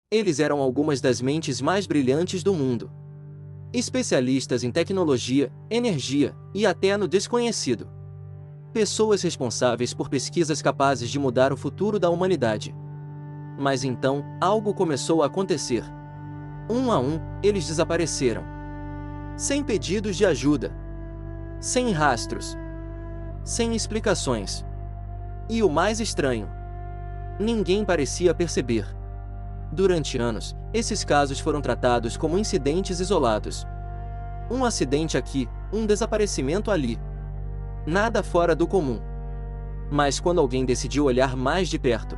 Eles eram algumas das mentes mais brilhantes do mundo. Especialistas em tecnologia, energia e até no desconhecido. Pessoas responsáveis por pesquisas capazes de mudar o futuro da humanidade. Mas então, algo começou a acontecer. Um a um, eles desapareceram. Sem pedidos de ajuda. Sem rastros. Sem explicações. E o mais estranho: ninguém parecia perceber. Durante anos, esses casos foram tratados como incidentes isolados. Um acidente aqui, um desaparecimento ali. Nada fora do comum. Mas quando alguém decidiu olhar mais de perto,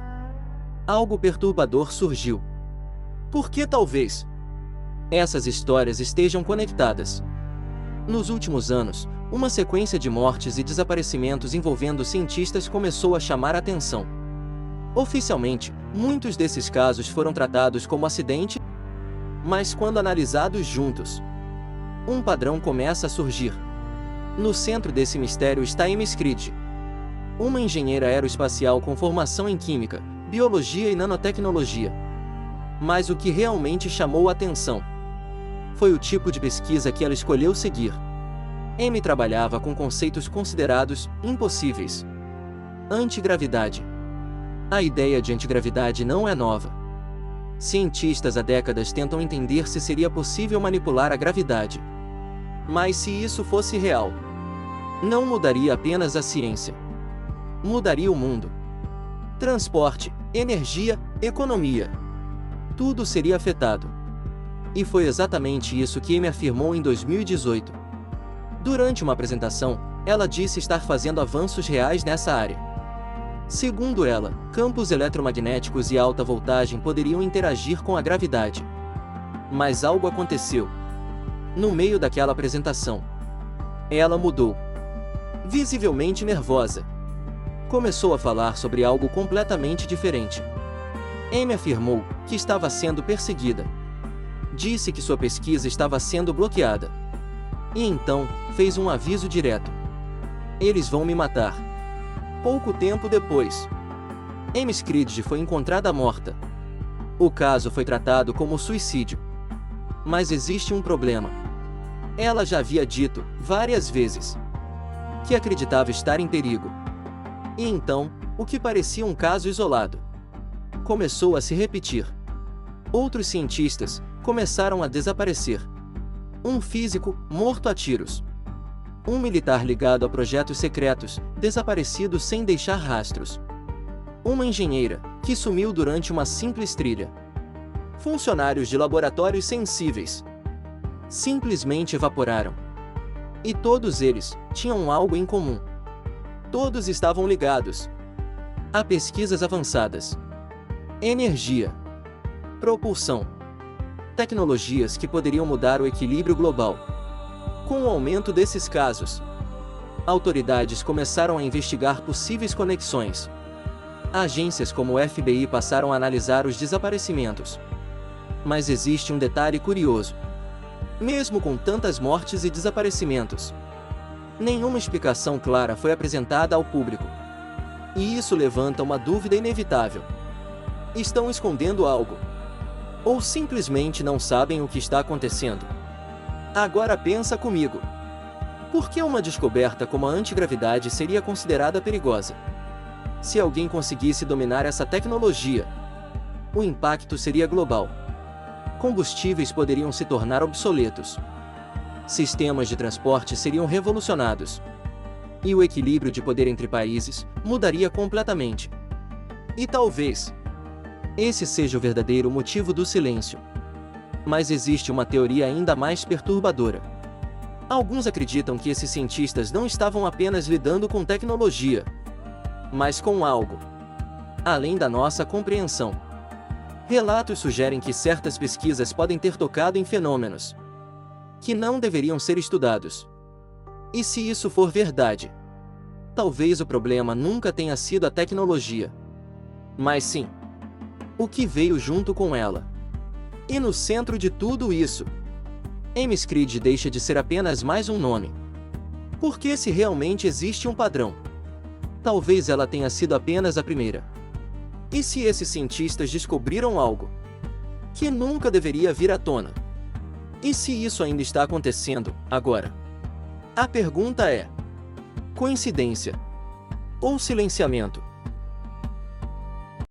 algo perturbador surgiu. Por que talvez essas histórias estejam conectadas? Nos últimos anos, uma sequência de mortes e desaparecimentos envolvendo cientistas começou a chamar a atenção. Oficialmente, muitos desses casos foram tratados como acidente, mas quando analisados juntos, um padrão começa a surgir. No centro desse mistério está Amy Screed, uma engenheira aeroespacial com formação em química, biologia e nanotecnologia. Mas o que realmente chamou a atenção foi o tipo de pesquisa que ela escolheu seguir. Amy trabalhava com conceitos considerados impossíveis. Antigravidade. A ideia de antigravidade não é nova. Cientistas há décadas tentam entender se seria possível manipular a gravidade. Mas se isso fosse real, não mudaria apenas a ciência. Mudaria o mundo. Transporte, energia, economia. Tudo seria afetado. E foi exatamente isso que Amy afirmou em 2018. Durante uma apresentação, ela disse estar fazendo avanços reais nessa área. Segundo ela, campos eletromagnéticos e alta voltagem poderiam interagir com a gravidade. Mas algo aconteceu. No meio daquela apresentação, ela mudou. Visivelmente nervosa. Começou a falar sobre algo completamente diferente. Amy afirmou que estava sendo perseguida. Disse que sua pesquisa estava sendo bloqueada. E então, fez um aviso direto: eles vão me matar. Pouco tempo depois, Amy Screed foi encontrada morta. O caso foi tratado como suicídio. Mas existe um problema. Ela já havia dito, várias vezes, que acreditava estar em perigo. E então, o que parecia um caso isolado começou a se repetir. Outros cientistas começaram a desaparecer. Um físico, morto a tiros. Um militar ligado a projetos secretos, desaparecido sem deixar rastros. Uma engenheira, que sumiu durante uma simples trilha. Funcionários de laboratórios sensíveis simplesmente evaporaram. E todos eles tinham algo em comum. Todos estavam ligados a pesquisas avançadas. Energia. Propulsão. Tecnologias que poderiam mudar o equilíbrio global. Com o aumento desses casos, autoridades começaram a investigar possíveis conexões. Agências como o FBI passaram a analisar os desaparecimentos. Mas existe um detalhe curioso. Mesmo com tantas mortes e desaparecimentos, nenhuma explicação clara foi apresentada ao público. E isso levanta uma dúvida inevitável. Estão escondendo algo? Ou simplesmente não sabem o que está acontecendo? Agora pensa comigo. Por que uma descoberta como a antigravidade seria considerada perigosa? Se alguém conseguisse dominar essa tecnologia, o impacto seria global. Combustíveis poderiam se tornar obsoletos. Sistemas de transporte seriam revolucionados. E o equilíbrio de poder entre países mudaria completamente. E talvez esse seja o verdadeiro motivo do silêncio. Mas existe uma teoria ainda mais perturbadora. Alguns acreditam que esses cientistas não estavam apenas lidando com tecnologia, mas com algo além da nossa compreensão. Relatos sugerem que certas pesquisas podem ter tocado em fenômenos que não deveriam ser estudados. E se isso for verdade, talvez o problema nunca tenha sido a tecnologia, mas sim o que veio junto com ela. E no centro de tudo isso, Amy Screed deixa de ser apenas mais um nome. Porque se realmente existe um padrão, talvez ela tenha sido apenas a primeira. E se esses cientistas descobriram algo que nunca deveria vir à tona. E se isso ainda está acontecendo, agora? A pergunta é: coincidência ou silenciamento?